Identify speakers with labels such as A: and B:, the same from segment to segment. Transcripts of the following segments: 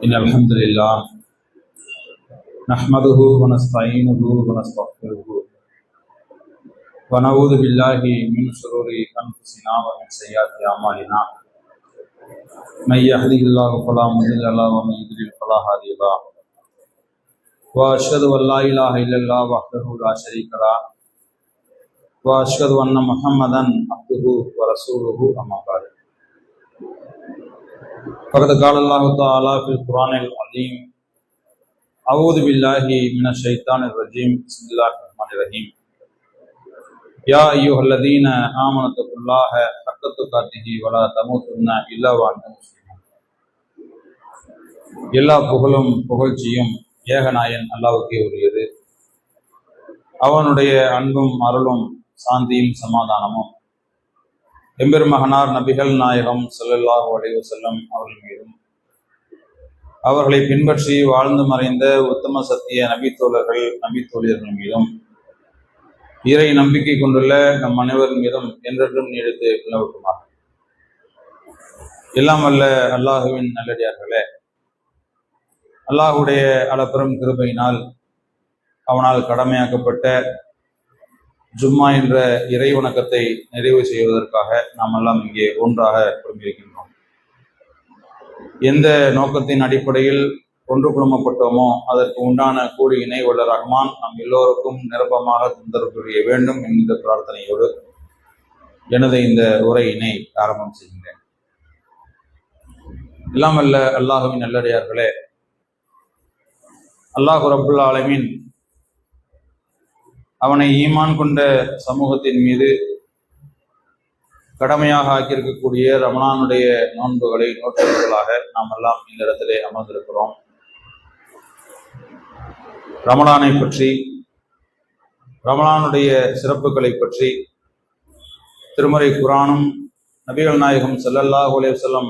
A: إن الحمد لله نحمده ونستعينه ونستغفره ونعوذ بالله من شرور أنفسنا ومن سيئات أعمالنا من يهده الله فلا مضل له ومن يضلل فلا هادي له وأشهد أن لا إله إلا الله وحده لا شريك له وأشهد أن محمدا عبده ورسوله أما بعد فقد قال الله تعالى في القرآن العظيم أعوذ بالله من الشيطان الرجيم بسم الله الرحمن الرحيم يا أيها الذين آمنوا اتقوا الله حق تقاته ولا تموتن إلا وأنتم مسلمون. எல்லா புகழும் புகழ்ச்சியும் ஏகநாயன் அல்லாஹ்வுக்கே உரியது. அவனுடைய அன்பும் அருளும் சாந்தியும் சமாதானமும் எம்பெருமகனார் நபிகள் நாயகம் ஸல்லல்லாஹு அலைஹி வஸல்லம் அவர்கள் மீதும் அவர்களை பின்பற்றி வாழ்ந்து மறைந்த உத்தம சத்திய நபித்தோழர்கள் நபித்தோழியர்கள் மீதும் இறை நம்பிக்கை கொண்டுள்ள நம் அனைவரின் மீதும் என்றென்றும் நீடித்து நிலவட்டுமாக. எல்லாம் வல்ல அல்லாஹுவின் நல்லடியார்களே, அல்லாஹுடைய அளப்பெரும் கிருபையினால் அவனால் கடமையாக்கப்பட்ட ஜும்மா என்ற இறை வணக்கத்தை நிறைவு செய்வதற்காக நாம் எல்லாம் இங்கே ஒன்றாக குழுமியிருக்கின்றோம். எந்த நோக்கத்தின் அடிப்படையில் ஒன்று குழுமப்பட்டோமோ அதற்கு உண்டான கூலியினை வல்ல ரஹ்மான் நம் எல்லோருக்கும் நிரப்பமாக தந்தருள் புரிய வேண்டும் என்கிற பிரார்த்தனையோடு எனது இந்த உரையினை ஆரம்பம் செய்கின்றேன். எல்லாம் வல்ல அல்லாஹுவின் நல்லடியார்களே, அல்லாஹு ரப்புல் ஆலமீன் அவனை ஈமான் கொண்ட சமூகத்தின் மீது கடமையாக ஆக்கியிருக்கக்கூடிய ரமலானுடைய நோன்புகளை நோற்றவர்களாக நாம் எல்லாம் இந்த இடத்திலே அமர்ந்திருக்கிறோம். ரமலானை பற்றி, ரமலானுடைய சிறப்புகளை பற்றி திருமறை குர்ஆனும் நபிகள் நாயகம் ஸல்லல்லாஹு அலைஹி வஸல்லம்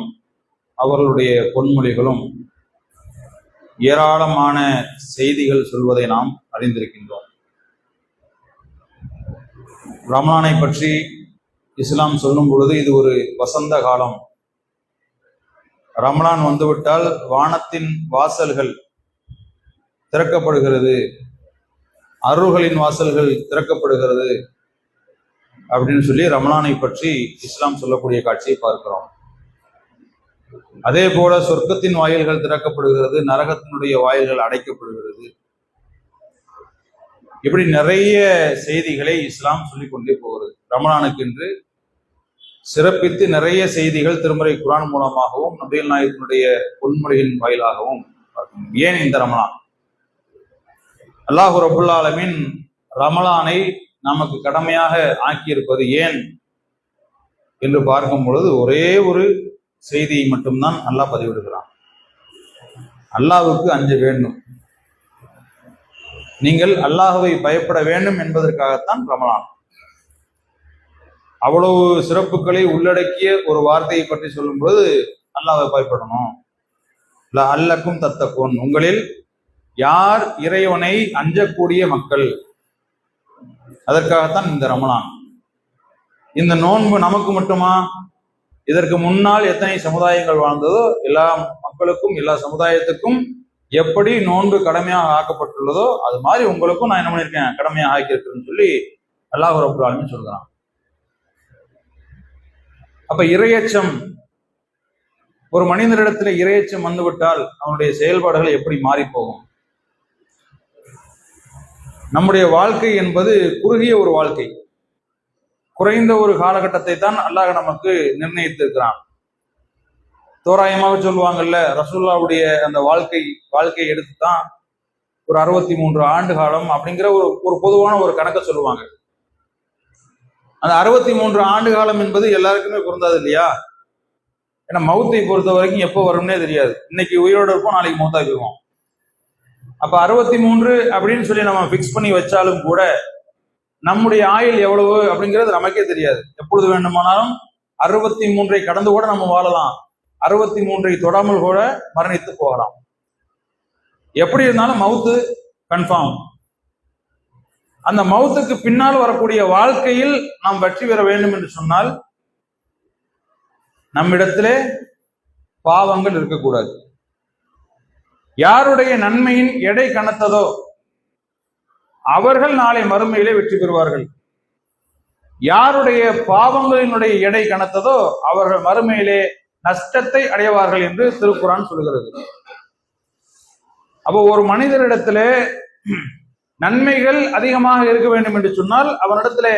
A: அவர்களுடைய பொன்மொழிகளும் ஏராளமான செய்திகள் சொல்வதை நாம் அறிந்திருக்கின்றோம். ரமலானை பற்றி இஸ்லாம் சொல்லும் பொழுது இது ஒரு வசந்த காலம். ரமலான் வந்துவிட்டால் வானத்தின் வாசல்கள் திறக்கப்படுகிறது, அருள்களின் வாசல்கள் திறக்கப்படுகிறது அப்படின்னு சொல்லி ரமலானை பற்றி இஸ்லாம் சொல்லக்கூடிய காட்சியை பார்க்கிறோம். அதே போல சொர்க்கத்தின் வாயில்கள் திறக்கப்படுகிறது, நரகத்தினுடைய வாயில்கள் அடைக்கப்படுகிறது. இப்படி நிறைய செய்திகளை இஸ்லாம் சொல்லிக்கொண்டே போகிறது. ரமலானுக்கு என்று சிறப்பித்து நிறைய செய்திகள் திருமறை குர்ஆன் மூலமாகவும் நபிகள் நாயகத்தினுடைய பொன்மொழிகளின் வாயிலாகவும் பார்க்கணும். ஏன் இந்த ரமலான்? அல்லாஹு ரப்புல் ஆலமீன் ரமலானை நமக்கு கடமையாக ஆக்கியிருப்பது ஏன் என்று பார்க்கும் பொழுது ஒரே ஒரு செய்தியை மட்டும்தான் அல்லாஹ் பதிவிடுகிறான். அல்லாஹ்வுக்கு அஞ்ச வேண்டும், நீங்கள் அல்லாஹ்வை பயப்பட வேண்டும் என்பதற்காகத்தான் ரமலான். அவ்வளவு சிறப்புகளை உள்ளடக்கிய ஒரு வார்த்தையை பற்றி சொல்லும்போது அல்லாஹ்வை பயப்படணும். லஅல்லக்கும் தத்தக்கூன், உங்களில் யார் இறைவனை அஞ்சக்கூடிய மக்கள், அதற்காகத்தான் இந்த ரமலான். இந்த நோன்பு நமக்கு மட்டுமா? இதற்கு முன்னால் எத்தனை சமுதாயங்கள் வாழ்ந்ததோ எல்லா மக்களுக்கும் எல்லா சமுதாயத்துக்கும் எப்படி நோன்பு கடமையாக ஆக்கப்பட்டுள்ளதோ அது மாதிரி உங்களுக்கும் நான் என்ன பண்ணியிருக்கேன், கடமையாக ஆக்கியிருக்கிறேன்னு சொல்லி அல்லாஹ் ரப்பல் ஆலமீன் சொல்கிறான். அப்ப இறையச்சம், ஒரு மனிதனிடத்துல இறையச்சம் வந்துவிட்டால் அவனுடைய செயல்பாடுகள் எப்படி மாறி போகும்? நம்முடைய வாழ்க்கை என்பது குறுகிய ஒரு வாழ்க்கை, குறைந்த ஒரு காலகட்டத்தை தான் அல்லாஹ் நமக்கு நிர்ணயித்திருக்கிறான். தோராயமாக சொல்லுவாங்கல்ல, ரசூலுல்லாவுடைய அந்த வாழ்க்கையை எடுத்துதான் ஒரு 63 ஆண்டு காலம் அப்படிங்கிற ஒரு பொதுவான ஒரு கணக்கை சொல்லுவாங்க. அந்த 63 ஆண்டு காலம் என்பது எல்லாருக்குமே பொருந்தாது இல்லையா? ஏன்னா மௌத்தை பொறுத்த வரைக்கும் எப்போ வரும்னே தெரியாது. இன்னைக்கு உயிரோடு இருப்போம், நாளைக்கு மௌத்தா போயிடுவோம். அப்ப 63 அப்படின்னு சொல்லி நம்ம பிக்ஸ் பண்ணி வச்சாலும் கூட நம்முடைய ஆயுள் எவ்வளவு அப்படிங்கிறது நமக்கே தெரியாது. எப்பொழுது வேண்டுமானாலும் 63 கடந்து கூட நம்ம வாழலாம், 63 தொடாமல் கூட மரணித்து போகலாம். எப்படி இருந்தாலும் மவுத்து கன்ஃபார்ம். அந்த மவுத்துக்கு பின்னால் வரக்கூடிய வாழ்க்கையில் நாம் வெற்றி பெற வேண்டும் என்று சொன்னால் நம்மிடத்திலே பாவங்கள் இருக்கக்கூடாது. யாருடைய நன்மையின் எடை கனத்ததோ அவர்கள் நாளை மறுமையிலே வெற்றி பெறுவார்கள். யாருடைய பாவங்களினுடைய எடை கனத்ததோ அவர்கள் மறுமையிலே நஷ்டத்தை அடைவார்கள் என்று திருக்குரான் சொல்கிறது. அப்போ ஒரு மனிதரிடத்திலே நன்மைகள் அதிகமாக இருக்க வேண்டும் என்று சொன்னால் அவனிடத்திலே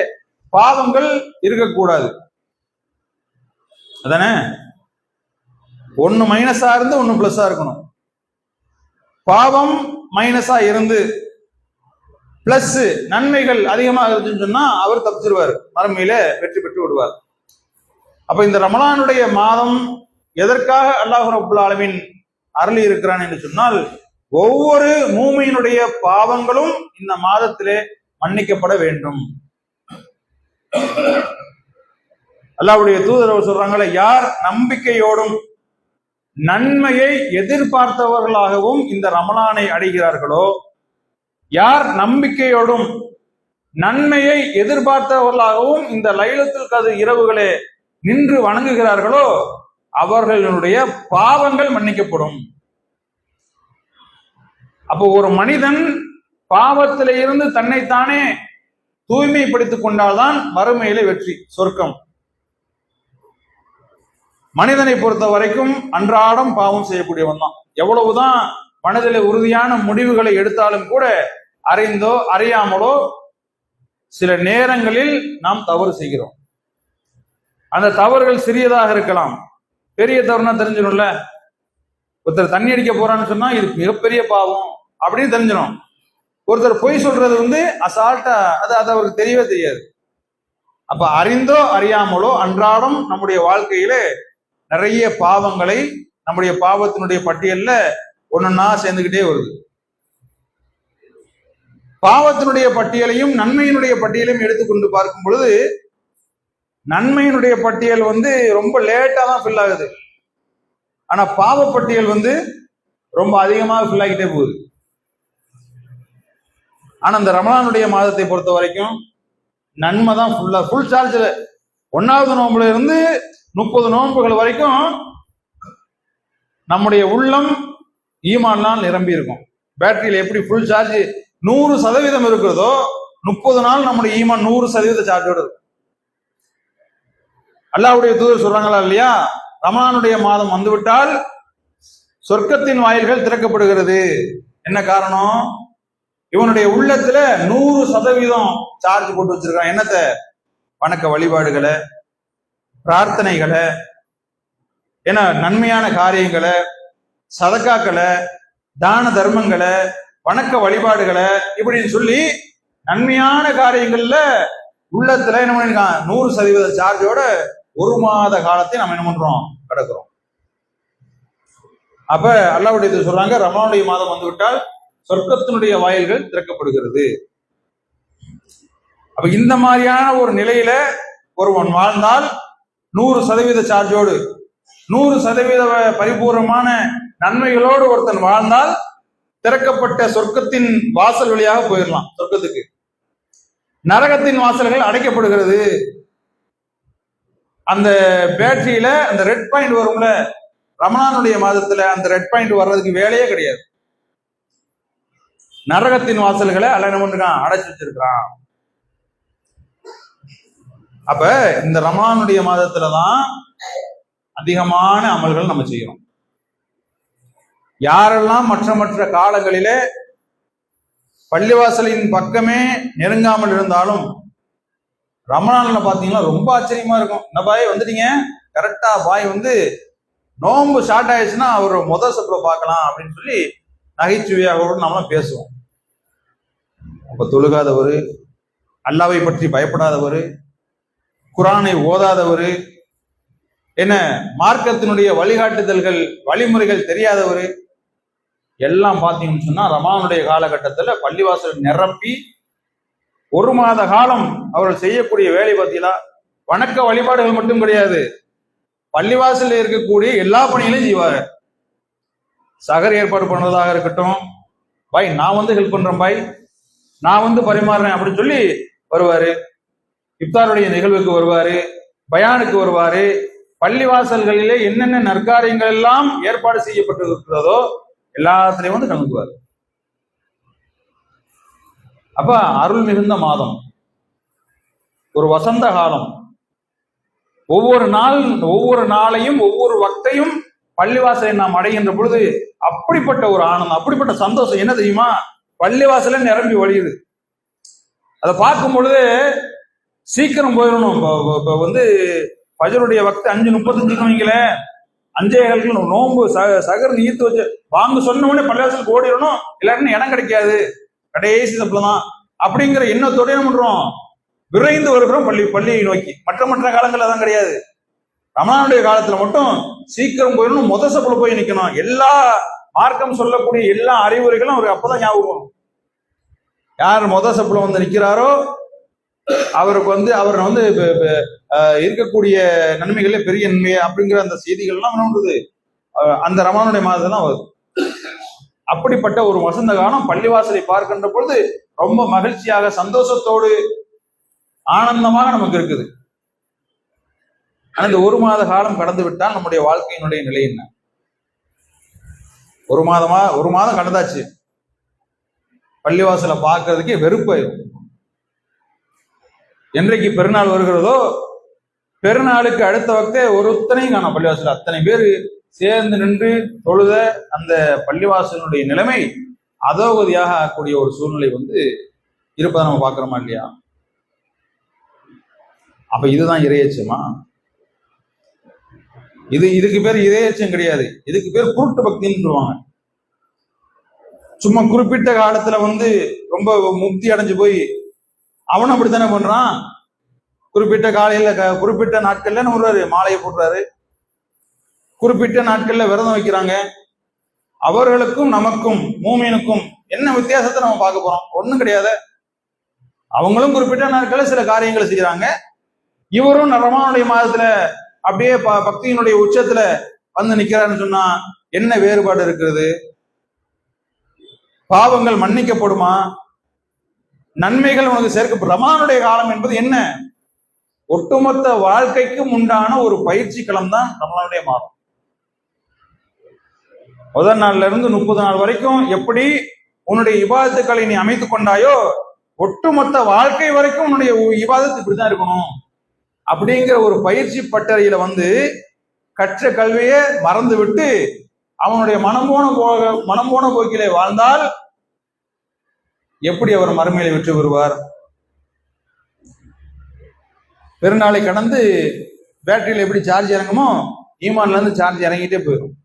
A: பாவங்கள் இருக்கக்கூடாது. அதானே? ஒன்னு மைனஸா இருந்து ஒன்னு பிளஸ்ஸா இருக்கணும். பாவம் மைனஸா இருந்து பிளஸ் நன்மைகள் அதிகமாக இருந்துன்னு சொன்னா அவர் தப்பிச்சிருவார், மறுமையில வெற்றி பெற்று விடுவார். அப்ப இந்த ரமலானுடைய மாதம் எதற்காக அல்லாஹ் ரப்புல் ஆலமீன் அருளி இருக்கிறான் என்று சொன்னால், ஒவ்வொரு மூமியினுடைய பாவங்களும் இந்த மாதத்திலே மன்னிக்கப்பட வேண்டும். அல்லாஹ்வுடைய தூதர் சொல்றாங்களே, யார் நம்பிக்கையோடும் நன்மையை எதிர்பார்த்தவர்களாகவும் இந்த ரமலானை அடைகிறார்களோ, யார் நம்பிக்கையோடும் நன்மையை எதிர்பார்த்தவர்களாகவும் இந்த லைலத்துல் கத்ர் இரவுகளே நின்று வணங்குகிறார்களோ அவர்களுடைய பாவங்கள் மன்னிக்கப்படும். அப்போ ஒரு மனிதன் பாவத்திலே இருந்து தன்னைத்தானே தூய்மைப்படுத்திக் கொண்டால்தான் மறுமையிலே வெற்றி, சொர்க்கம். மனிதனை பொறுத்த வரைக்கும் அன்றாடம் பாவம் செய்யக்கூடியவன் தான். எவ்வளவுதான் மனதில் உறுதியான முடிவுகளை எடுத்தாலும் கூட அறிந்தோ அறியாமலோ சில நேரங்களில் நாம் தவறு செய்கிறோம். அந்த தவறுகள் சிறியதாக இருக்கலாம், பெரிய தவறுனா தெரிஞ்சிடும்ல. ஒருத்தர் தண்ணி அடிக்க போறான்னு சொன்னா இது மிகப்பெரிய பாவம் அப்படின்னு தெரிஞ்சிடும். ஒருத்தர் பொய் சொல்றது அசால்ட்டா அது அவருக்கு தெரியவே தெரியாது. அப்ப அறிந்தோ அறியாமலோ அன்றாடம் நம்முடைய வாழ்க்கையில நிறைய பாவங்களை நம்முடைய பாவத்தினுடைய பட்டியல்ல ஒன்னொன்னா சேர்ந்துகிட்டே வருது. பாவத்தினுடைய பட்டியலையும் நன்மையினுடைய பட்டியலையும் எடுத்துக்கொண்டு பார்க்கும் பொழுது நன்மையினுடைய பட்டியல் ரொம்ப லேட்டா தான் ஃபில் ஆகுது. ஆனா பாவ பட்டியல் ரொம்ப அதிகமாக ஃபில் ஆகிட்டே போகுது. ஆனா இந்த ரமலானுடைய மாதத்தை பொறுத்த வரைக்கும் நன்மை தான் ஃபுல் சார்ஜ்ல. 1வது நோன்புல இருந்து 30 நோன்புகள் வரைக்கும் நம்முடைய உள்ளம் ஈமான்லாம் நிரம்பி இருக்கும். பேட்டரியில எப்படி ஃபுல் சார்ஜ் 100% இருக்கிறதோ 30 நாள் நம்முடைய ஈமான் 100% சார்ஜோட இருக்கும். அல்லாஹ்வுடைய தூதர் சொல்றாங்களா இல்லையா, ரமலானுடைய மாதம் வந்துவிட்டால் சொர்க்கத்தின் வாயில்கள் திறக்கப்படுகிறது. என்ன காரணம்? இவனுடைய உள்ளத்துல 100% சார்ஜ் போட்டு வச்சிருக்கான். என்னத்தை? வணக்க வழிபாடுகளை, பிரார்த்தனைகளை, ஏன்னா நன்மையான காரியங்களை, சதக்காக்களை, தான தர்மங்களை, வணக்க வழிபாடுகளை இப்படின்னு சொல்லி நன்மையான காரியங்கள்ல உள்ளத்துல என்ன பண்ணிருக்கான்? 100% சார்ஜோட 1 மாத காலத்தை நம்ம என்ன பண்றோம்? கிடக்கிறோம். அப்ப அல்லாஹ்வுடைய சொல்றாங்க, ரமலானுடைய மாதம் வந்துவிட்டால் சொர்க்கத்தினுடைய வாயில்கள் திறக்கப்படுகிறது. அப்ப இந்த மாதிரியான ஒரு நிலையில ஒருவன் வாழ்ந்தால் 100% சார்ஜோடு 100% பரிபூர்ணமான நன்மைகளோடு ஒருத்தன் வாழ்ந்தால் திறக்கப்பட்ட சொர்க்கத்தின் வாசல் வழியாக போயிடலாம் சொர்க்கத்துக்கு. நரகத்தின் வாசல்கள் அடைக்கப்படுகிறது. அந்த பேட்டரியில அந்த ரெட் பாயிண்ட் வரும்ல, ரமலானுடைய மாதத்துல அந்த ரெட் பாயிண்ட் வர்றதுக்கு வேலையே கிடையாது. நரகத்தின் வாசல்களை அல்ல என்ன பண்றான்? அடைச்சு வச்சிருக்கிறான். அப்ப இந்த ரமலானுடைய மாதத்துலதான் அதிகமான அமல்கள் நம்ம செய்யறோம். யாரெல்லாம் மற்ற காலங்களிலே பள்ளிவாசலின் பக்கமே நெருங்காமல் இருந்தாலும் ரமலான்ல பாத்தீங்கன்னா ரொம்ப ஆச்சரியமா இருக்கும். என்ன பாய் வந்துட்டீங்க, கரெக்டா பாய் நோன்பு ஸ்டார்ட் ஆயிடுச்சுன்னா அவர் முதல் சப்ல பார்க்கலாம் அப்படின்னு சொல்லி நகைச்சுவையாக நம்மளாம் பேசுவோம். அப்ப தொழுகாதவர், அல்லாவை பற்றி பயப்படாதவர், குரானை ஓதாதவர், என்ன மார்க்கத்தினுடைய வழிகாட்டுதல்கள் வழிமுறைகள் தெரியாதவர் எல்லாம் பார்த்தீங்கன்னு சொன்னா ரமலானுடைய காலகட்டத்தில் பள்ளிவாசல் நிரப்பி 1 மாத காலம் அவர்கள் செய்யக்கூடிய வேலை பார்த்தீங்களா? வணக்க வழிபாடுகள் மட்டும் கிடையாது, பள்ளிவாசல் இருக்கக்கூடிய எல்லா பணிகளையும் செய்வாங்க. சகர் ஏற்பாடு பண்றதாக இருக்கட்டும், பாய் நான் ஹெல்ப் பண்றேன், பாய் நான் பரிமாறுறேன் அப்படின்னு சொல்லி வருவாரு. இப்தாருடைய நிகழ்வுக்கு வருவாரு, பயானுக்கு வருவாரு. பள்ளிவாசல்களிலே என்னென்ன நற்காரியங்கள் எல்லாம் ஏற்பாடு செய்யப்பட்டிருக்கிறதோ எல்லாத்துலயும் வந்து கலந்துக்குவார். அப்ப அருள் மிகுந்த மாதம், ஒரு வசந்த காலம். ஒவ்வொரு நாளையும் ஒவ்வொரு வக்தையும் பள்ளிவாசலை நாம் அடைகின்ற பொழுது அப்படிப்பட்ட ஒரு ஆனந்தம், அப்படிப்பட்ட சந்தோஷம். என்ன தெரியுமா? பள்ளிவாசல நிரம்பி வழியுது. அதை பார்க்கும் பொழுது சீக்கிரம் போயிடணும். இப்ப வந்து பஜருடைய வக்து 5:35 வைங்கள, 5:15 நோன்பு சகர் ஈர்த்து வச்சு வாங்க சொன்ன உடனே பள்ளிவாசலுக்கு ஓடிடணும், இல்லாட்டின்னு இடம் கிடைக்காது, கடைசி தப்புலதான் அப்படிங்கிற எண்ணத்தோட என்ன பண்றோம்? விரைந்து வருகிறோம் பள்ளியை நோக்கி. மற்ற காலங்கள் அதான் கிடையாது. ரமணானுடைய காலத்துல மட்டும் சீக்கிரம் போயிடணும், சப்புல போய் நிக்கணும். எல்லா மார்க்கம் சொல்லக்கூடிய எல்லா அறிவுரைகளும் அவருக்கு அப்பதான் ஞாபகம் வரும். யார் சப்புல வந்து நிக்கிறாரோ அவருக்கு வந்து அவர் வந்து இருக்கக்கூடிய நன்மைகளே பெரிய நன்மை அப்படிங்கிற அந்த செய்திகள்லாம் நம்புது அந்த ரமணானுடைய மாதத்தான் வருது. அப்படிப்பட்ட ஒரு வசந்த காலம் பள்ளிவாசலை பார்க்கின்ற பொழுது ரொம்ப மகிழ்ச்சியாக, சந்தோஷத்தோடு, ஆனந்தமாக நமக்கு இருக்குது. அந்த ஒரு மாத காலம் கடந்து விட்டால் நம்முடைய வாழ்க்கையினுடைய நிலை என்ன? ஒரு மாதம் கடந்தாச்சு, பள்ளிவாசலை பார்க்கறதுக்கே வெறுப்பாயிரும். என்றைக்கு பெருநாள் வருகிறதோ பெருநாளுக்கு அடுத்த வக்தே ஒருத்தனையும் காணும் பள்ளிவாசல். அத்தனை பேர் சேர்ந்து நின்று தொழுத அந்த பள்ளிவாசலுடைய நிலைமை அதோகதியாக ஆகக்கூடிய ஒரு சூழ்நிலை வந்து இருப்பதை நம்ம பார்க்கிறோமா இல்லையா? அப்ப இதுதான் இறையச்சமா? இதுக்கு பேர் இறையச்சம் கிடையாது, இதுக்கு பேர் குருட்டு பக்தின்னு சொல்லுவாங்க. சும்மா குறிப்பிட்ட காலத்துல வந்து ரொம்ப முக்தி அடைஞ்சு போய் அவனும் அப்படித்தானே பண்றான். குறிப்பிட்ட காலையில குறிப்பிட்ட நாட்கள்ல நம்ம மாலையை போடுறாரு, குறிப்பிட்ட நாட்கள்ல விரதம் வைக்கிறாங்க. அவர்களுக்கும் நமக்கும் மூமினுக்கும் என்ன வித்தியாசத்தை நம்ம பார்க்க போறோம்? ஒண்ணும் கிடையாது. அவங்களும் குறிப்பிட்ட நாட்கள்ல சில காரியங்களை செய்யறாங்க, இவரும் ரமணானுடைய மாதத்துல அப்படியே பக்தியினுடைய உச்சத்துல வந்து நிக்கிறாருன்னு சொன்னா என்ன வேறுபாடு இருக்கிறது? பாவங்கள் மன்னிக்கப்படுமா? நன்மைகள் உனக்கு சேர்க்க ரமணானுடைய காலம் என்பது என்ன? ஒட்டுமொத்த வாழ்க்கைக்கும் உண்டான ஒரு பயிற்சி களம் தான் ரமணானுடைய மாதம். முதல் நாள்ல இருந்து 30 நாள் வரைக்கும் எப்படி உன்னுடைய இபாதத்துக்களை நீ அமைத்துக் கொண்டாயோ, ஒட்டுமொத்த வாழ்க்கை வரைக்கும் உன்னுடைய இபாதத்து இப்படிதான் இருக்கணும் அப்படிங்கிற ஒரு பயிற்சி பட்டறையில வந்து கற்ற கல்வியை மறந்து விட்டு அவனுடைய மனம் போன போக்கிலே வாழ்ந்தால் எப்படி அவர் மறுமையில வெற்றி பெறுவார்? பெருநாளை கடந்து பேட்டரியில எப்படி சார்ஜ் இறங்குமோ ஈமான்ல இருந்து சார்ஜ் இறங்கிட்டே போயிடும்.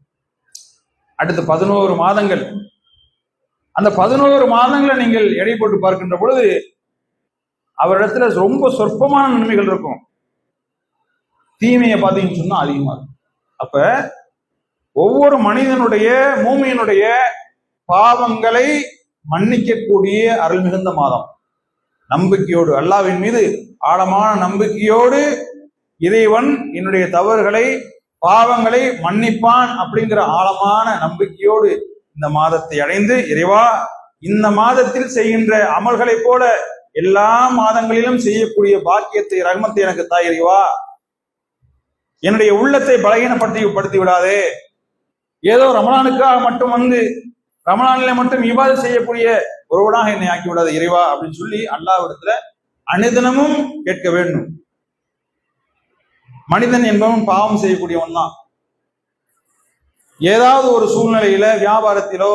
A: அடுத்த 11 மாதங்கள், அந்த 11 மாதங்களை நீங்கள் எடை போட்டு பார்க்கின்ற பொழுது அவரிடத்துல ரொம்ப சொற்பமான நன்மைகள் இருக்கும், தீமையை பார்த்தீங்கன்னு சொன்னா அதிகமா இருக்கும். அப்ப ஒவ்வொரு மனிதனுடைய மூமியினுடைய பாவங்களை மன்னிக்கக்கூடிய அருள் மிகுந்த மாதம். நம்பிக்கையோடு, அல்லாஹ்வின் மீது ஆழமான நம்பிக்கையோடு இறைவன் என்னுடைய தவறுகளை பாவங்களை மன்னிப்பான் அப்படிங்கிற ஆழமான நம்பிக்கையோடு இந்த மாதத்தை அடைந்து, இறைவா இந்த மாதத்தில் செய்கின்ற அமல்களை போல எல்லா மாதங்களிலும் செய்யக்கூடிய பாக்கியத்தை, ரஹ்மத்தை எனக்கு தாய் இறைவா. என்னுடைய உள்ளத்தை பலகீனப்படுத்தி விடாதே. ஏதோ ரமலானுக்காக மட்டும் வந்து ரமலானில மட்டும் இவ்வாறு செய்யக்கூடிய ஒருவனாக என்னை ஆக்கி விடாது இறைவா அப்படின்னு சொல்லி அல்லாஹ்விடத்துல அனுதினமும் கேட்க வேண்டும். மனிதன் என்பவன் பாவம் செய்யக்கூடியவன் தான். ஏதாவது ஒரு சூழ்நிலையில, வியாபாரத்திலோ,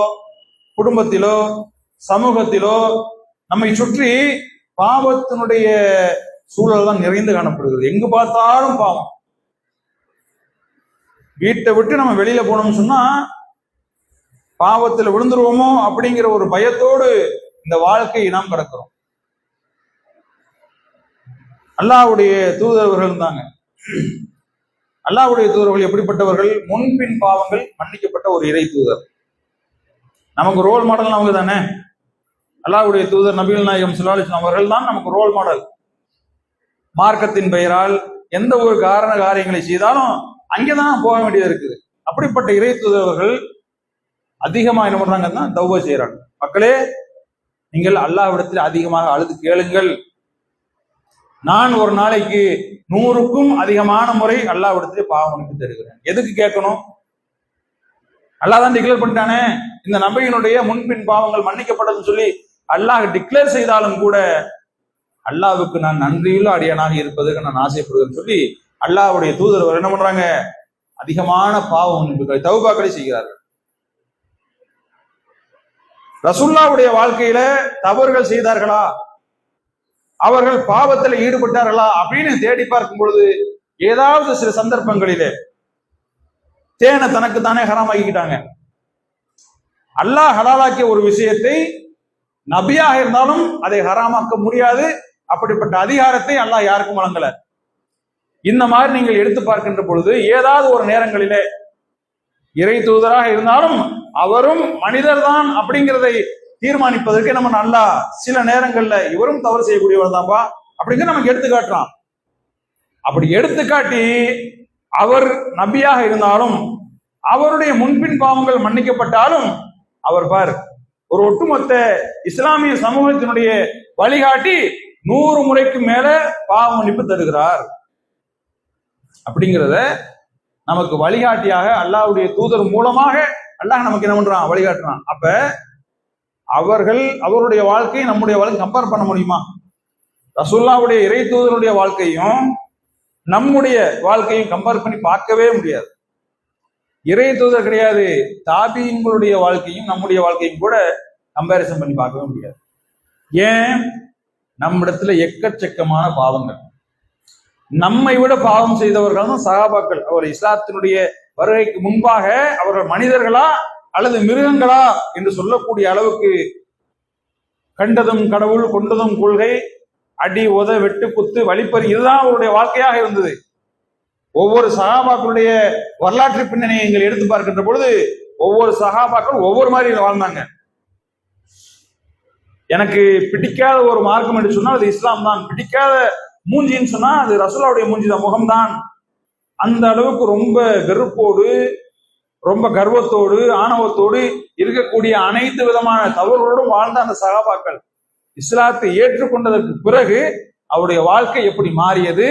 A: குடும்பத்திலோ, சமூகத்திலோ நம்மை சுற்றி பாவத்தினுடைய சூழல் தான் நிறைந்து காணப்படுகிறது. எங்கு பார்த்தாலும் பாவம். வீட்டை விட்டு நம்ம வெளியில போனோம்னு சொன்னா பாவத்தில் விழுந்துருவோமோ அப்படிங்கிற ஒரு பயத்தோடு இந்த வாழ்க்கையை நாம் கடக்கிறோம். அல்லாஹ்வுடைய தூதரவர்கள் தாங்க. அல்லாஹ்வுடைய தூதர்கள் எப்படிப்பட்டவர்கள்? முன்பின் பாவங்கள் மன்னிக்கப்பட்ட ஒரு இறை தூதர். நமக்கு ரோல் மாடல் அவங்க தானே. அல்லாஹ்வுடைய தூதர் நபிகள் நாயகம் ஸல்லல்லாஹு அலைஹி வஸல்லம் அவர்கள் தான் நமக்கு ரோல் மாடல். மார்க்கத்தின் பெயரால் எந்த ஒரு காரியங்களை செய்தாலும் அங்கேதான் போக வேண்டியது இருக்குது. அப்படிப்பட்ட இறை தூதர்கள் அதிகமா என்ன பண்றாங்கன்னா தௌபா செய்யறாங்க. மக்களே, நீங்கள் அல்லாஹ்விடத்தில் அதிகமாக அழுது கேளுங்கள். நான் ஒரு நாளைக்கு 100க்கும் அதிகமான முறை அல்லாஹ்விடத்திலே பாவம் மன்னிப்பு தருகிறேன். எதுக்கு கேட்கணும்? அல்லாஹ் தான் டிக்ளேர் பண்ணிட்டானே, இந்த நபியினுடைய முன்பின் பாவங்கள் மன்னிக்கப்பட்டதுன்னு சொல்லி அல்லாஹ் டிக்ளேர் செய்தாலும் கூட அல்லாஹ்வுக்கு நான் நன்றியுள்ள அடியானாக இருப்பதற்கு நான் ஆசைப்படுவேன்னு சொல்லி அல்லாஹ்வுடைய தூதர் என்ன பண்றாங்க, அதிகமான பாவம் தௌபாக்களை செய்கிறார்கள். ரசூலுல்லாஹ்வுடைய வாழ்க்கையில தவறுகள் செய்தார்களா, அவர்கள் பாவத்தில் ஈடுபட்டார்களா அப்படின்னு தேடி பார்க்கும் பொழுது ஏதாவது சில சந்தர்ப்பங்களிலே தேனை தனக்கு தானே ஹராமாக்கிட்டாங்க. அல்லாஹ் ஹலாலாக்கிய ஒரு விஷயத்தை நபியாக இருந்தாலும் அதை ஹராமாக்க முடியாது. அப்படிப்பட்ட அதிகாரத்தை அல்லாஹ் யாருக்கும் வழங்கல. இந்த மாதிரி நீங்கள் எடுத்து பார்க்கின்ற பொழுது ஏதாவது ஒரு நேரங்களிலே இறை தூதராக இருந்தாலும் அவரும் மனிதர் தான் அப்படிங்கிறதை தீர்மானிப்பதற்கு நம்ம நல்லா சில நேரங்கள்ல இவரும் தவறு செய்யக்கூடியவர் தான்ப்பா அப்படிங்கிற நமக்கு எடுத்துக்காட்டுறான். அப்படி எடுத்துக்காட்டி அவர் நபியாக இருந்தாலும் அவருடைய முன்பின் பாவங்கள் மன்னிக்கப்பட்டாலும் அவர் பார் ஒரு ஒட்டுமொத்த இஸ்லாமிய சமூகத்தினுடைய வழிகாட்டி 100 முறைக்கு மேல பாவ மன்னிப்பு தருகிறார். அப்படிங்கிறத நமக்கு வழிகாட்டியாக அல்லாஹ்வுடைய தூதர் மூலமாக அல்லாஹ் நமக்கு என்ன பண்றான், வழிகாட்டுறான். அப்ப அவருடைய வாழ்க்கையை நம்முடைய வாழ்க்கை கம்பேர் பண்ண முடியுமா? ரசூலுல்லாஹ்வுடைய இறை தூதருடைய வாழ்க்கையும் நம்முடைய வாழ்க்கையும் கம்பேர் பண்ணி பார்க்கவே முடியாது. இறை தூதர் கிடையாது, தாபீன்களுடைய வாழ்க்கையும் நம்முடைய வாழ்க்கையும் கூட கம்பேரிசன் பண்ணி பார்க்கவே முடியாது. ஏன்? நம்மிடத்துல எக்கச்சக்கமான பாவங்கள், நம்மை விட பாவம் செய்தவர்கள் தான் சஹாபாக்கள். அவர் இஸ்லாத்தினுடைய வருகைக்கு முன்பாக அவர்கள் மனிதர்களா அல்லது மிருகங்களா என்று சொல்லக்கூடிய அளவுக்கு கண்டதும் கடவுள் கொண்டதும் கொள்கை, அடி உத வெட்டு குத்து வழிப்பறி, இதுதான் அவருடைய வாழ்க்கையாக இருந்தது. ஒவ்வொரு சஹாபாக்களுடைய வரலாற்று பின்னணியை நீங்கள் எடுத்து பார்க்கின்ற பொழுது ஒவ்வொரு சஹாபாக்கள் ஒவ்வொரு மாதிரி வாழ்ந்தாங்க. எனக்கு பிடிக்காத ஒரு மார்க்கம் என்று சொன்னால் அது இஸ்லாம் தான், பிடிக்காத மூஞ்சின்னு சொன்னா அது ரசூலுல்லாஹ்வுடைய மூஞ்சி தான், முகம்தான். அந்த அளவுக்கு ரொம்ப வெறுப்போடு, ரொம்ப கர்வத்தோடு, ஆணவத்தோடு இருக்கக்கூடிய அனைத்து விதமான தவறுகளோடும் வாழ்ந்த அந்த சஹாபாக்கள் இஸ்லாத்தை ஏற்றுக்கொண்டதற்கு பிறகு அவருடைய வாழ்க்கை எப்படி மாறியது?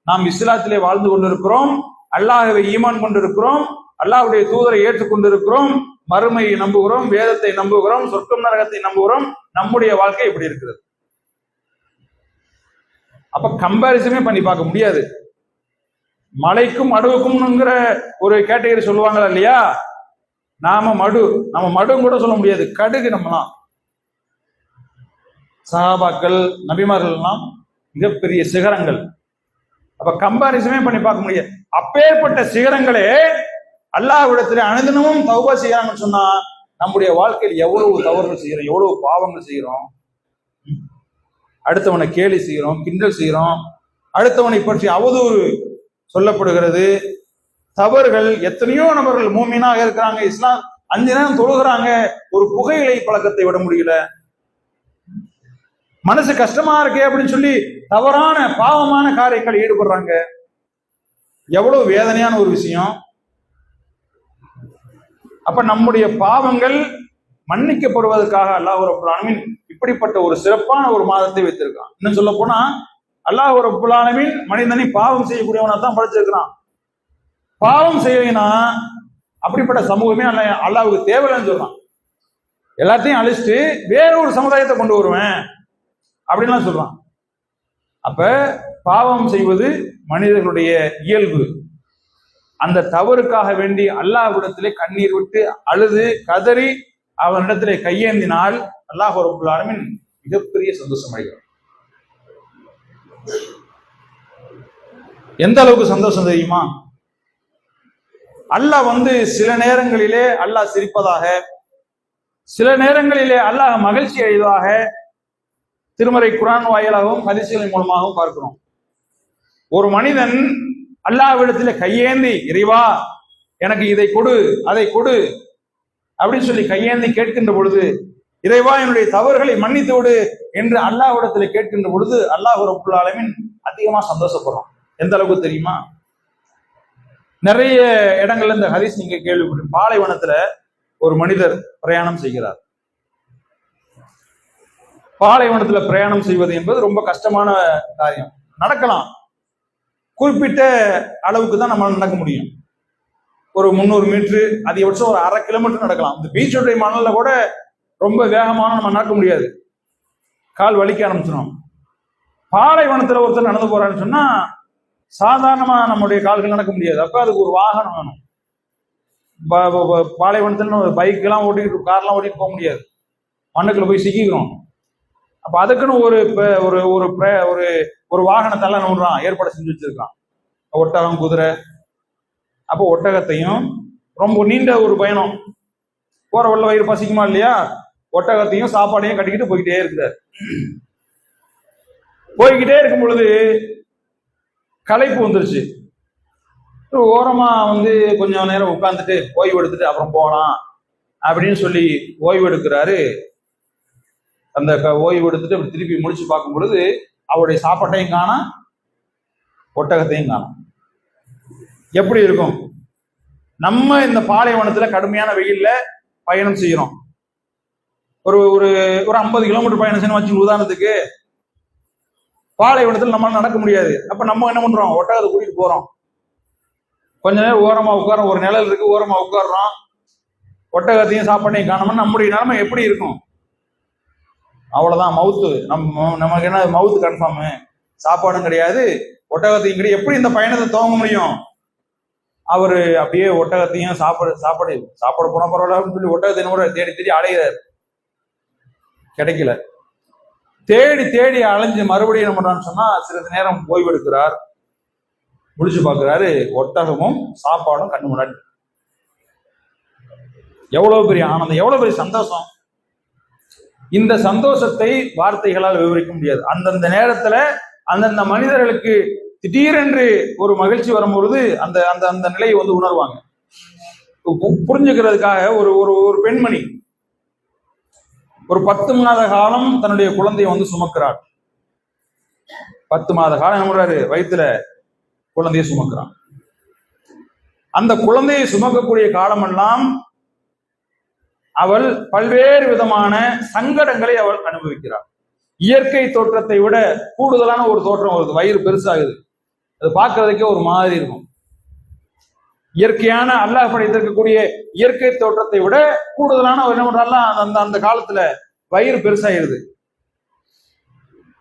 A: நாம் இஸ்லாத்திலே வாழ்ந்து கொண்டிருக்கிறோம், அல்லாஹ்வை ஈமான் கொண்டிருக்கிறோம், அல்லாஹ்வுடைய தூதரை ஏற்றுக்கொண்டிருக்கிறோம், மறுமையை நம்புகிறோம், வேதத்தை நம்புகிறோம், சொர்க்கம் நரகத்தை நம்புகிறோம். நம்முடைய வாழ்க்கை எப்படி இருக்கிறது? அப்ப கம்பாரிசனே பண்ணி பார்க்க முடியாது. மலைக்கும் மடுவுக்கும்ங்கிற ஒரு கேட்டகரி சொல்லுவாங்களா இல்லையா? நம்ம மடுவும் கூட சொல்ல முடியாது, கடுகு. நம்மலாம் சஹாபாக்கள் நபிமார்கள் எல்லாம் மிகப்பெரிய சிகரங்கள். அப்ப கம்பாரிசனே பண்ணி பார்க்க முடியாது. அப்பேற்பட்ட சிகரங்களே அல்லாஹ்விடத்திலே அனுதினமும் தௌபா செய்யறாங்கன்னு சொன்னா நம்முடைய வாழ்க்கையில் எவ்வளவு தவறுகள் செய்யறோம், எவ்வளவு பாவங்கள் செய்யறோம். அடுத்தவனை கேலி செய்யறோம், கிண்டல் செய்யறோம், அடுத்தவனை பற்றி அவதூறு சொல்லப்படுகிறது. தவறுகள் எத்தனையோ நபர்கள் மூமினாக இருக்கிறாங்க, இஸ்லாம் 5 நேரம் தொழுகிறாங்க, ஒரு புகையிலை பழக்கத்தை விட முடியல. மனசு கஷ்டமா இருக்கே அப்படின்னு சொல்லி தவறான பாவமான காரியங்கள் ஈடுபடுறாங்க. எவ்வளவு வேதனையான ஒரு விஷயம். அப்ப நம்முடைய பாவங்கள் மன்னிக்கப்படுவதற்காக அல்லாஹ் ரப்பல் ஆலமீன் இப்படிப்பட்ட ஒரு சிறப்பான ஒரு மாதத்தை வைத்திருக்கான். இன்னும் சொல்ல போனா அல்லாஹ் ரப்பல் ஆலமீன் மனிதனை பாவம் செய்யக்கூடியவனா தான் படைச்சிருக்கிறான். பாவம் செய்யலைன்னா அப்படிப்பட்ட சமூகமே அல்லாஹ்வுக்கு தேவையில்லைன்னு சொல்றான். எல்லாத்தையும் அழிச்சிட்டு வேற ஒரு சமுதாயத்தை கொண்டு வருவேன் அப்படின்லாம் சொல்றான். அப்ப பாவம் செய்வது மனிதர்களுடைய இயல்பு. அந்த தவறுக்காக வேண்டி அல்லாஹ்விடத்திலே கண்ணீர் விட்டு அழுது கதறி அவனிடத்திலே கையேந்தினால் அல்லாஹ் ரப்பல் ஆலமீன் மிகப்பெரிய சந்தோஷம் அடைகிறார். எந்த அளவுக்கு சந்தோஷம் தெரியுமா? அல்லாஹ் சில நேரங்களிலே அல்லாஹ் சிரிப்பதாக, சில நேரங்களிலே அல்லாஹ் மகிழ்ச்சி அடைவதாக திருமறை குர்ஆன் வாயிலாகவும் ஹதீஸ்களின் மூலமாகவும் பார்க்கிறோம். ஒரு மனிதன் அல்லாஹ்விடத்திலே கையேந்தி இறைவா எனக்கு இதை கொடு அதை கொடு அப்படின்னு சொல்லி கையேந்தி கேட்கின்ற பொழுது, இறைவா என்னுடைய தவறுகளை மன்னித்து விடு என்று அல்லாஹ்விடத்திலே கேட்கின்ற பொழுது அல்லாஹ் ரப்பல் ஆலமீன் அதிகமா சந்தோஷப்படுறோம். எந்த அளவுக்கு தெரியுமா? நிறைய இடங்கள்ல இந்த ஹதீஸ் நீங்க கேள்விப்பட்டு, பாலைவனத்துல ஒரு மனிதர் பிரயாணம் செய்கிறார். பாலைவனத்துல பிரயாணம் செய்வது என்பது ரொம்ப கஷ்டமான காரியம். நடக்கலாம், குறிப்பிட்ட அளவுக்கு தான் நம்மளால நடக்க முடியும். ஒரு 300 மீட்டரு, அதிகபட்சம் ஒரு 1/2 கிலோமீட்டர் நடக்கலாம். இந்த பீச்சுடைய மணல்ல கூட ரொம்ப வேகமான நம்ம நடக்க முடியாது, கால் வலிக்க ஆரம்பிச்சிடும். பாலைவனத்துல ஒருத்தர் நடந்து போறான்னு சொன்னா சாதாரணமா நம்முடைய கால்கள் நடக்க முடியாது. அப்ப அதுக்கு ஒரு வாகனம் வேணும். பாலைவனத்துல பைக் எல்லாம் ஓட்டிட்டு, கார்லாம் ஓட்டிட்டு போக முடியாது, மண்ணுக்குள்ள போய் சிக்கிக்கிறோம். அப்ப அதுக்குன்னு ஒரு ஒரு ஒரு ஒரு வாகனத்தை எல்லாம் நோடுறான், ஏற்பாடு செஞ்சு வச்சிருக்கான். ஒட்டகம், குதிரை. அப்போ ஒட்டகத்தையும், ரொம்ப நீண்ட ஒரு பயணம், போற வழில வயிறு பசிக்குமா இல்லையா, ஒட்டகத்தையும் சாப்பாடையும் கட்டிக்கிட்டு போய்கிட்டே இருக்கிறார். போய்கிட்டே இருக்கும் பொழுது களைப்பு வந்துருச்சு. ஓரமா கொஞ்சம் நேரம் உட்கார்ந்துட்டு ஓய்வு எடுத்துட்டு அப்புறம் போகலாம் அப்படின்னு சொல்லி ஓய்வு எடுக்கிறாரு. அந்த ஓய்வு எடுத்துட்டு அப்படி திருப்பி முடிச்சு பார்க்கும் பொழுது அவருடைய சாப்பாட்டையும் காணோம், ஒட்டகத்தையும் காணோம். எப்படி இருக்கும்? நம்ம இந்த பாலைவனத்துல கடுமையான வெயில்ல பயணம் செய்யறோம். ஒரு ஒரு ஒரு 50 கிலோமீட்டர் பயணம் செய்யணும் வச்சு, உதாரணத்துக்கு பாலைவனத்துல நம்மளால நடக்க முடியாது. அப்ப நம்ம என்ன பண்றோம்? ஒட்டகத்தை கூட்டிட்டு போறோம். கொஞ்ச நேரம் ஓரமா உட்காரோம், ஒரு நிழல் இருக்கு, ஓரமா உட்காடுறோம், ஒட்டகத்தையும் சாப்பாட்டையும் காணோம்னா நம்முடைய நிலைமை எப்படி இருக்கும்? அவ்வளவுதான், மவுத்து. நமக்கு என்ன மவுத்து கன்ஃபார்ம், சாப்பாடும் கிடையாது, ஒட்டகத்தையும் கிடையாது. எப்படி இந்த பயணத்தை துவங்க முடியும்? அவரு அப்படியே ஒட்டகத்தையும் சாப்பாடு போன பரவாயில்ல அப்படின்னு சொல்லி ஒட்டகத்தையும் கூட தேடி தேடி அலைகிறார். கிடைக்கல. தேடி தேடி அலைஞ்சு மறுபடியும் என்ன பண்றான்னு சொன்னா சிறிது நேரம் ஓய்வெடுக்கிறார். முடிச்சு பார்க்கிறாரு, ஒட்டகமும் சாப்பாடும் கண்ணு முன்னாடி. எவ்வளவு பெரிய ஆனந்தம், எவ்வளவு பெரிய சந்தோஷம்! இந்த சந்தோஷத்தை வார்த்தைகளால் விவரிக்க முடியாது. அந்தந்த நேரத்துல அந்தந்த மனிதர்களுக்கு திடீரென்று ஒரு மகிழ்ச்சி வரும்பொழுது அந்த அந்த அந்த நிலையை உணர்வாங்க. புரிஞ்சுக்கிறதுக்காக ஒரு ஒரு பெண்மணி ஒரு 10 மாத காலம் தன்னுடைய குழந்தையை சுமக்கிறார். 10 மாத காலம் என்ன பண்றாரு? வயிற்றுல குழந்தையை சுமக்கிறான். அந்த குழந்தையை சுமக்கக்கூடிய காலமெல்லாம் அவள் பல்வேறு விதமான சங்கடங்களை அவள் அனுபவிக்கிறாள். இயற்கை தோற்றத்தை விட கூடுதலான ஒரு தோற்றம் வருது, வயிறு பெருசாகுது, அது பார்க்கறதுக்கே ஒரு மாதிரி இருக்கும். இயற்கையான அல்லாஹ் படைத்திருக்கக்கூடிய இயற்கை தோற்றத்தை விட கூடுதலான என்ன பண்றாலாம், அந்த அந்த காலத்துல வயிறு பெருசாயிருது.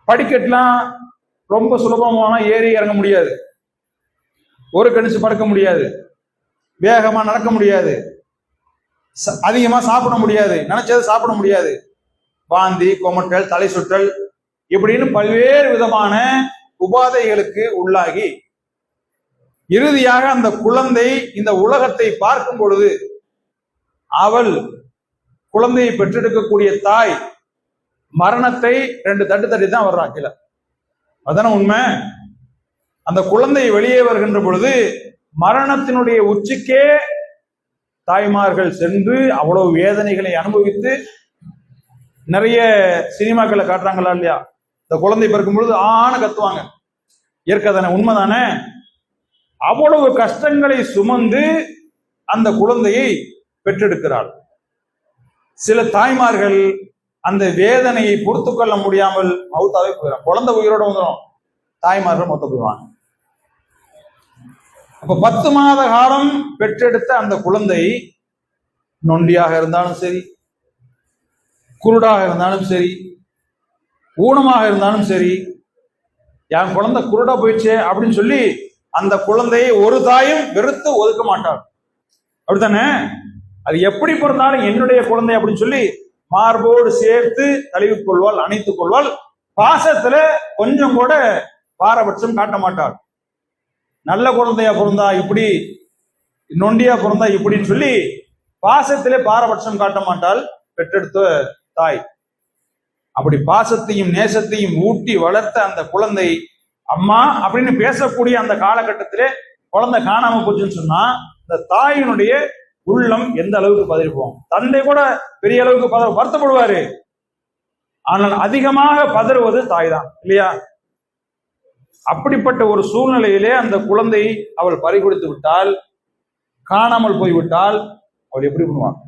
A: படிக்கட்டுலாம் ரொம்ப சுலபமான ஏறி இறங்க முடியாது, ஒரு கணிச்சு படுக்க முடியாது, வேகமா நடக்க முடியாது, அதிகமா சாப்பிட முடியாது, நினைச்சது சாப்பிட முடியாது, வாந்தி, கொமட்டல், தலை சுற்றல் இப்படின்னு பல்வேறு விதமான உபாதைகளுக்கு உள்ளாகி இறுதியாக அந்த குழந்தை இந்த உலகத்தை பார்க்கும் பொழுது அவள் குழந்தையை பெற்றெடுக்கக்கூடிய தாய் மரணத்தை 2 தட்டு தட்டி தான் வர்றா கீழே. அதான உண்மை. அந்த குழந்தை வெளியே வருகின்ற பொழுது மரணத்தினுடைய உச்சிக்கே தாய்மார்கள் சென்று அவ்வளவு வேதனைகளை அனுபவித்து, நிறைய சினிமாக்களை காட்டுறாங்களா இல்லையா, இந்த குழந்தை பிறக்கும் பொழுது ஆன கத்துவாங்க, இயற்கை தானே, உண்மைதானே. அவ்வளவு கஷ்டங்களை சுமந்து அந்த குழந்தையை பெற்றெடுக்கிறாள். சில தாய்மார்கள் அந்த வேதனையை பொறுத்து கொள்ள முடியாமல் மௌத்தாவே போயிடும். குழந்தை உயிரோட வந்துடும், தாய்மார்கள் மொத்த போயிடுவாங்க. அப்ப 10 மாத காலம் பெற்றெடுத்த அந்த குழந்தை நொண்டியாக இருந்தாலும் சரி, குருடாக இருந்தாலும் சரி, ஊனமாக இருந்தாலும் சரி, என் குழந்தை குருடா போயிடுச்சு அப்படின்னு சொல்லி அந்த குழந்தையை ஒரு தாயும் வெறுத்து ஒதுக்க மாட்டார். அப்படித்தானே? அது எப்படி பிறந்தாலும் என்னுடைய குழந்தை அப்படின்னு சொல்லி மார்போடு சேர்த்து தழுவிக் கொள்வாள், அணைத்துக் கொள்வாள். பாசத்துல கொஞ்சம் கூட பாரபட்சம் காட்ட மாட்டாள். நல்ல குழந்தையா பிறந்தா இப்படி, நொண்டியா பிறந்தா இப்படின்னு சொல்லி பாசத்திலே பாரபட்சம் காட்ட மாட்டாள் பெற்றெடுத்த தாய். அப்படி பாசத்தையும் நேசத்தையும் ஊட்டி வளர்த்த அந்த குழந்தை அம்மா அப்படின்னு பேசக்கூடிய அந்த காலகட்டத்திலே குழந்தை காணாம போச்சுன்னு சொன்னா இந்த தாயினுடைய உள்ளம் எந்த அளவுக்கு பதறிப்போம். தந்தை கூட பெரிய அளவுக்கு வருத்தப்படுவாரு, ஆனால் அதிகமாக பதறுவது தாய் தான் இல்லையா? அப்படிப்பட்ட ஒரு சூழ்நிலையிலே அந்த குழந்தை அவள் பறிகொடுத்து விட்டால், காணாமல் போய்விட்டால் அவள் எப்படி பண்ணுவாங்க?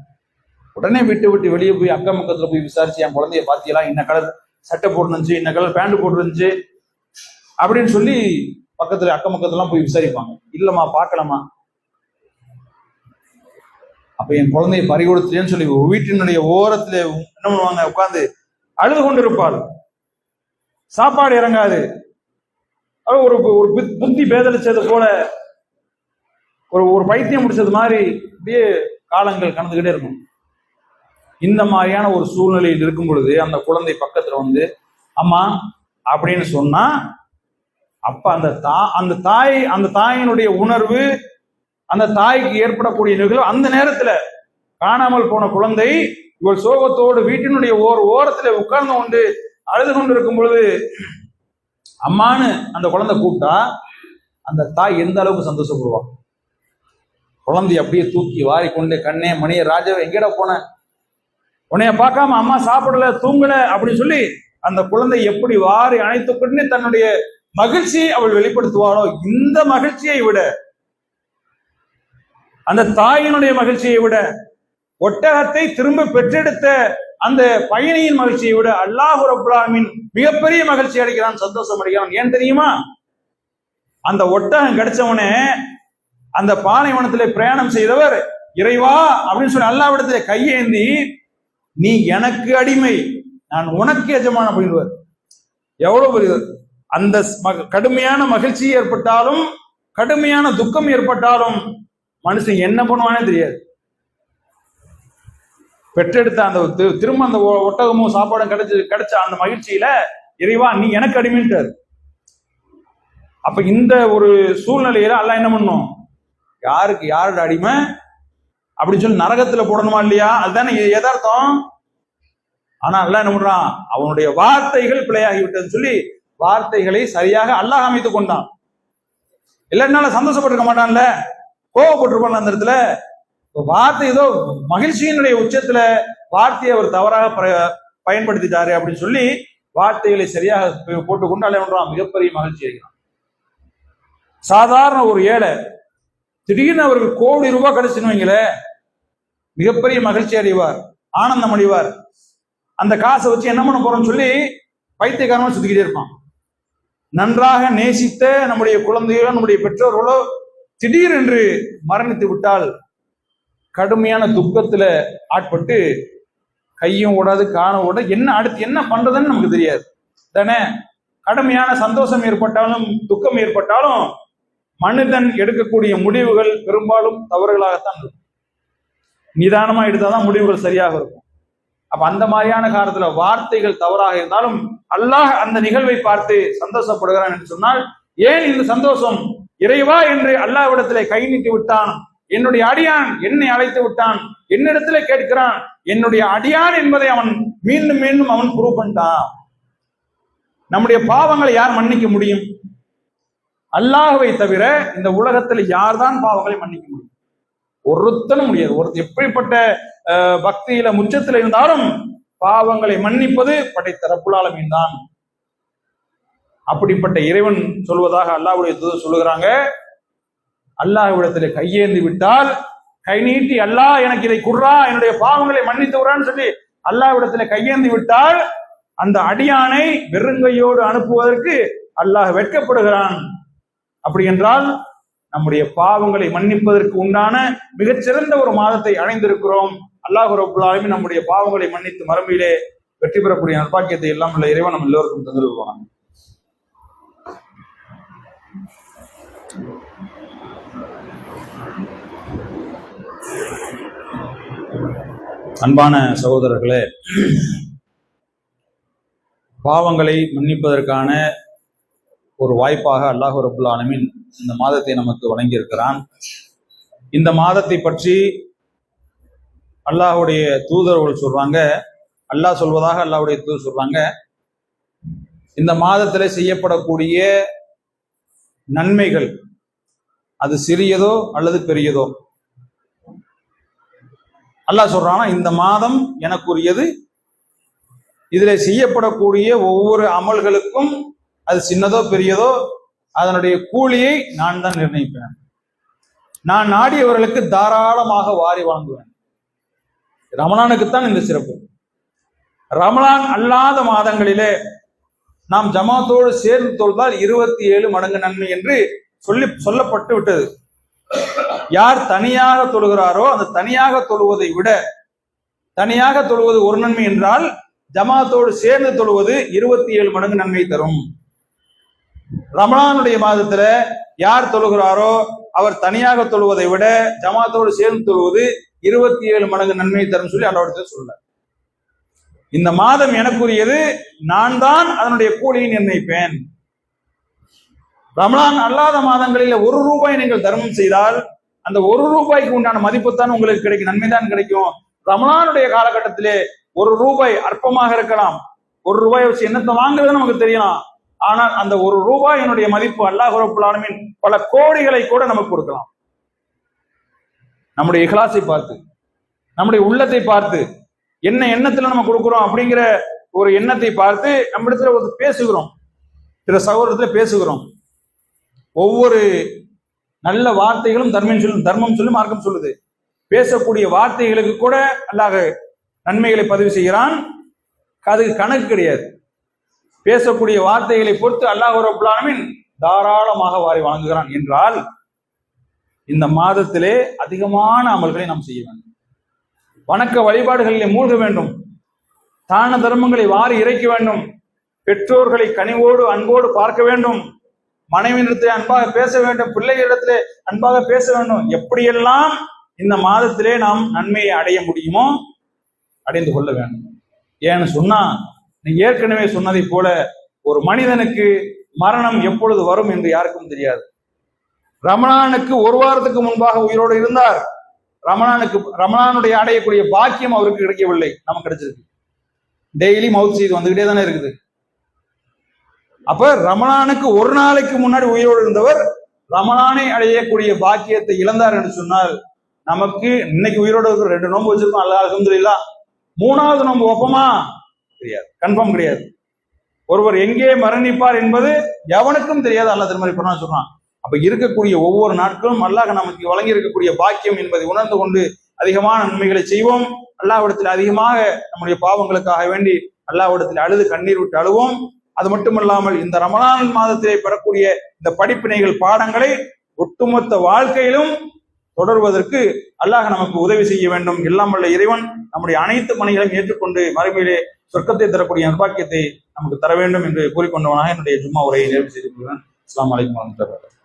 A: உடனே விட்டு வெளியே போய் அக்கம் பக்கத்துல போய் விசாரிச்சு, என் குழந்தைய பாத்தியெல்லாம் இன்ன கலர் சட்டை போட்டுருந்துச்சு, இன்ன கலர் பேண்ட் போட்டுருந்துச்சு அப்படின்னு சொல்லி பக்கத்துல அக்கம் பக்கத்துலாம் போய் விசாரிப்பாங்க. இல்லம்மா பார்க்கலாமா, அப்ப என் குழந்தையை பறி கொடுத்துட்டேன்னு சொல்லி வீட்டினுடைய ஓரத்துல என்ன பண்ணுவாங்க, உட்கார்ந்து அழுது கொண்டு இருப்பாள். சாப்பாடு இறங்காது. ஒரு ஒரு புத்தி பேதலிச்சது போல, ஒரு பைத்தியம் முடிச்சது மாதிரி அப்படியே காலங்கள் கடந்துகிட்டே இருக்கும். இந்த மாதிரியான ஒரு சூழ்நிலையில் இருக்கும் பொழுது அந்த குழந்தை பக்கத்துல வந்து அம்மா அப்படின்னு சொன்னா, அப்ப அந்த தாயினுடைய உணர்வு, அந்த தாய்க்கு ஏற்படக்கூடிய நிகழ்வு, அந்த நேரத்துல காணாமல் போன குழந்தை இவள் சோகத்தோடு வீட்டினுடைய ஓரத்துல உட்கார்ந்து கொண்டு அழுது கொண்டு இருக்கும் பொழுது அம்மான்னு அந்த குழந்தை கூப்பிட்டா அந்த தாய் எந்த அளவுக்கு சந்தோஷப்படுவான். குழந்தைய அப்படியே தூக்கி வாரி கொண்டு, கண்ணே மணிய ராஜாவை எங்கேடா போன, உன்னைய பார்க்காம அம்மா சாப்பிடல தூங்கல அப்படின்னு சொல்லி அந்த குழந்தை எப்படி வாரி அணைத்துக்கொண்டு தன்னுடைய மகிழ்ச்சியை அவள் வெளிப்படுத்துவாளோ, இந்த மகிழ்ச்சியை விட, அந்த தாயினுடைய மகிழ்ச்சியை விட, ஒட்டகத்தை திரும்ப பெற்றெடுத்த அந்த பயணியின் மகிழ்ச்சியை விட அல்லாஹ் ரப்பல் ஆலமீன் மிகப்பெரிய மகிழ்ச்சி அடைகிறான், சந்தோஷம் அடைகிறான். ஏன் தெரியுமா? அந்த ஒட்டகம் கிடைச்சவனே அந்த பாலைவனத்திலே பிரயாணம் செய்தவர் இறைவா அப்படின்னு சொல்லி அல்லாஹ்விடத்திலே கையேந்தி, நீ எனக்கு அடிமை, நான் உனக்கு எஜமான் அப்படின்வார். எவ்வளவு பெரிய அந்த கடுமையான மகிழ்ச்சி ஏற்பட்டாலும் கடுமையான துக்கம் ஏற்பட்டாலும் மனுஷன் என்ன பண்ணுவானே தெரியாது. பெற்றெடுத்த அந்த திரும்ப அந்த ஒட்டகமும் சாப்பாடும் கிடைச்ச அந்த மகிழ்ச்சியில இறைவா நீ எனக்கு அடிமைன்ட்டார். அப்ப இந்த ஒரு சூழ்நிலையில அல்லாஹ் என்ன பண்ணும், யாருக்கு யாரோட அடிமை அப்படின்னு சொல்லி நரகத்துல போடணுமா இல்லையா? அதுதானே யதார்த்தம். ஆனா அல்லாஹ் என்ன பண்றான், அவனுடைய வார்த்தைகள் பிழையாகி விட்டதுன்னு சொல்லி வார்த்தைகளை சரியாக அல்லாஹ் அமைத்துக் கொண்டான். இல்லைனால சந்தோஷப்பட்டிருக்க மாட்டான்ல, கோவப்பட்டிருப்பான். அந்த இடத்துல வார்த்தை ஏதோ மகிழ்ச்சியினுடைய உச்சத்துல வார்த்தையை அவர் தவறாக பயன்படுத்திட்டாரு அப்படின்னு சொல்லி வார்த்தைகளை சரியாக போட்டுக்கொண்டு அல்ல பண்றான், மிகப்பெரிய மகிழ்ச்சி அடைகிறான். சாதாரண ஒரு ஏழை திடீர்னு அவருக்கு கோடி ரூபாய் கிடைச்சுன்னு வைங்களே, மிகப்பெரிய மகிழ்ச்சி அடைவார், ஆனந்தம் அடைவார். அந்த காசை வச்சு என்ன பண்ண போறோம்னு சொல்லி பைத்தியக்காரமா சுத்திக்கிட்டே இருப்பான். நன்றாக நேசித்த நம்முடைய குழந்தைகளோ நம்முடைய பெற்றோர்களோ திடீரென்று மரணித்து விட்டால் கடுமையான துக்கத்துல ஆட்பட்டு கையும் ஓடாது காண ஓட, என்ன அடுத்து என்ன பண்றதுன்னு நமக்கு தெரியாது தானே. கடுமையான சந்தோஷம் ஏற்பட்டாலும் துக்கம் ஏற்பட்டாலும் மனிதன் எடுக்கக்கூடிய முடிவுகள் பெரும்பாலும் தவறுகளாகத்தான் இருக்கும். நிதானமா எடுத்தாதான் முடிவுகள் சரியாக இருக்கும். அப்ப அந்த மாதிரியான காலத்துல வார்த்தைகள் தவறாக இருந்தாலும் அல்லாஹ் அந்த நிகழ்வை பார்த்து சந்தோஷப்படுகிறான் என்று சொன்னால், ஏன் இந்த சந்தோஷம்? இறைவா என்று அல்லாஹ்விடத்திலே கை நீட்டி விட்டான், என்னுடைய அடியான் என்னை அழைத்து விட்டான், என்னிடத்துல கேட்கிறான், என்னுடைய அடியான் என்பதை அவன் மீண்டும் மீண்டும் அவன் ப்ரூவ் பண்ணிட்டான். நம்முடைய பாவங்களை யார் மன்னிக்க முடியும்? அல்லாஹ்வை தவிர இந்த உலகத்துல யார்தான் பாவங்களை மன்னிக்க முடியும்? ஒருத்தனும் முடியாது. எப்படிப்பட்ட பக்தியில முச்சத்துல இருந்தாலும் பாவங்களை மன்னிப்பது படைத்த ரப்புல் ஆலமீன் தான். அப்படிப்பட்ட இறைவன் சொல்வதாக அல்லாஹ்வுடைய தூதர் சொல்லுகிறாங்க, அல்லாஹ்விடத்திலே கையேந்தி விட்டால், கை நீட்டி அல்லாஹ் எனக்கு இதை குர்ரா, என்னுடைய பாவங்களை மன்னித்து விடுறான்னு சொல்லி அல்லாஹ்விடத்திலே கையேந்தி விட்டால் அந்த அடியானை வெறுங்கையோடு அனுப்புவதற்கு அல்லாஹ் வெட்கப்படுகிறான். அப்படி என்றால் நம்முடைய பாவங்களை மன்னிப்பதற்கு உண்டான மிகச்சிறந்த ஒரு மாதத்தை அடைந்திருக்கிறோம். அல்லாஹ் ரப்பல் ஆலமீன் நம்முடைய பாவங்களை மன்னித்து மறுமையிலே வெற்றி பெறக்கூடிய நற்பாக்கியத்தை எல்லாம் உள்ள இறைவன் நம்ம எல்லோருக்கும் தந்திருக்கிறோம். அன்பான சகோதரர்களே, பாவங்களை மன்னிப்பதற்கான ஒரு வாய்ப்பாக அல்லாஹ் ரப்பல் ஆலமீன் இந்த மாதத்தை நமக்கு வழங்கி இருக்கிறான். இந்த மாதத்தை பற்றி அல்லாஹ்வுடைய தூதர்கள் சொல்றாங்க, அல்லாஹ் சொல்வதாக அல்லாஹ்வுடைய தூதர் சொல்றாங்க, இந்த மாதத்தில் செய்யப்படக்கூடிய நன்மைகள் அது சிறியதோ அல்லது பெரியதோ, அல்லாஹ் சொல்றானா இந்த மாதம் எனக்குரியது, இதுல செய்யப்படக்கூடிய ஒவ்வொரு அமல்களுக்கும் அது சின்னதோ பெரியதோ அதனுடைய கூலியை நான் தான் நிர்ணயிப்பேன். நான் நாடியவர்களுக்கு தாராளமாக வாரி வழங்குவேன். ரமலானுக்குத்தான் இந்த சிறப்பு. ரமலான் அல்லாத மாதங்களிலே நாம் ஜமாத்தோடு சேர்ந்து தொழுதால் 27 மடங்கு நன்மை என்று சொல்லப்பட்டு விட்டது. யார் தனியாக தொழுகிறாரோ அந்த தனியாக தொழுவதை விட, தனியாக தொழுவது ஒரு நன்மை என்றால் ஜமாத்தோடு சேர்ந்து தொழுவது 27 மடங்கு நன்மை தரும். ரமலானுடைய மாதத்துல யார் தொழுகிறாரோ அவர் தனியாக தொழுவதை விட ஜமாத்தோடு சேர்ந்து தொழுவது 27 மடங்கு நன்மை தரும் சொல்லி அல்லாஹ் சொல்ல. இந்த மாதம் எனக்குரியது, நான் தான் அதனுடைய கூலியை நிர்ணயிப்பேன். ரமலான் அல்லாத மாதங்களில் 1 ரூபாய் நீங்கள் தர்மம் செய்தால் அந்த 1 ரூபாய்க்கு உண்டான மதிப்புத்தான் உங்களுக்கு கிடைக்கும், நன்மைதான் கிடைக்கும். ரமலானுடைய காலகட்டத்திலே 1 ரூபாய் அற்பமாக இருக்கலாம். 1 ரூபாய் வச்சு என்னத்தை வாங்குறது நமக்கு தெரியலாம். ஆனால் அந்த 1 ரூபாயினுடைய மதிப்பு அல்லாஹ் ரப்பல் ஆலமீன் பல கோடிகளை கூட நமக்கு கொடுக்கலாம். நம்முடைய இஹ்லாஸை பார்த்து, நம்முடைய உள்ளத்தை பார்த்து, என்ன எண்ணத்துல நம்ம கொடுக்கிறோம் அப்படிங்கிற ஒரு எண்ணத்தை பார்த்து நம்ம இடத்துல ஒரு பேசுகிறோம், சில சகோதரத்துல பேசுகிறோம். ஒவ்வொரு நல்ல வார்த்தைகளும் தர்மம் சொல்லி மார்க்கம் சொல்லுது. பேசக்கூடிய வார்த்தைகளுக்கு கூட அல்லாஹ் நன்மைகளை பதிவு செய்கிறான். அதுக்கு கணக்கு கிடையாது. பேசக்கூடிய வார்த்தைகளை பொறுத்து அல்லாஹ் ரப்பல் ஆலமீன் தாராளமாக வாரி வழங்குகிறான் என்றால் இந்த மாதத்திலே அதிகமான அமல்களை நாம் செய்ய வேண்டும். வணக்க வழிபாடுகளிலே மூழ்க வேண்டும். தான தர்மங்களை வாரி இறைக்க வேண்டும். பெற்றோர்களை கனிவோடு அன்போடு பார்க்க வேண்டும். மனைவியிடத்திலே அன்பாக பேச வேண்டும். பிள்ளைகளிடத்திலே அன்பாக பேச வேண்டும். எப்படியெல்லாம் இந்த மாதத்திலே நாம் நன்மையை அடைய முடியுமோ அடைந்து கொள்ள வேண்டும். ஏன்னு சொன்னா, நீ ஏற்கனவே சொன்னதை போல ஒரு மனிதனுக்கு மரணம் எப்பொழுது வரும் என்று யாருக்கும் தெரியாது. ரமலானுக்கு 1 வாரத்துக்கு முன்பாக உயிரோடு இருந்தார். ரமலானுடைய அடையக்கூடிய பாக்கியம் அவருக்கு கிடைக்கவில்லை, நமக்கு கிடைச்சிருக்கு. டெய்லி மவுத் செய்து வந்துகிட்டே தானே இருக்குது. அப்ப ரமலானுக்கு 1 நாளைக்கு முன்னாடி உயிரோடு இருந்தவர் ரமலானை அடையக்கூடிய பாக்கியத்தை இழந்தார் என்று சொன்னால், நமக்கு இன்னைக்கு உயிரோடு இருக்கிற 2 நோன்பு வச்சிருக்கோம், அல்ஹம்துலில்லாஹ், 3வது நோன்பு வைப்போமா? தெரியாது, கன்ஃபார்ம் கிடையாது. ஒருவர் எங்கே மரணிப்பார் என்பது எவனுக்கும் தெரியாது. அல்லாஹ் திருமறை சொல்றான். அப்ப இருக்கக்கூடிய ஒவ்வொரு நாட்களும் அல்லாஹ் நமக்கு வழங்கி இருக்கக்கூடிய பாக்கியம் என்பதை உணர்ந்து கொண்டு அதிகமான நன்மைகளை செய்வோம். அல்லாஹ்விடத்தில் அதிகமாக நம்முடைய பாவங்களுக்காக வேண்டி அல்லாஹ்விடத்தில் அழுது கண்ணீர் விட்டு அழுவோம். அது மட்டுமல்லாமல் இந்த ரமலான் மாதத்திலே பெறக்கூடிய இந்த படிப்பினைகள், பாடங்களை ஒட்டுமொத்த வாழ்க்கையிலும் தொடர்வதற்கு அல்லாஹ் நமக்கு உதவி செய்ய வேண்டும். எல்லாம் வல்ல இறைவன் நம்முடைய அனைத்து பணிகளையும் ஏற்றுக்கொண்டு மறுமையிலே சொர்க்கத்தை தரக்கூடிய நற்பாக்கியத்தை நமக்கு தர வேண்டும் என்று கூறிக்கொண்டவனாக என்னுடைய ஜும்மா உரையை நிறைவு செய்து கொள்கிறேன். அஸ்ஸலாமு அலைக்கும் வரஹ்மத்துல்லாஹி வபரகாத்துஹு.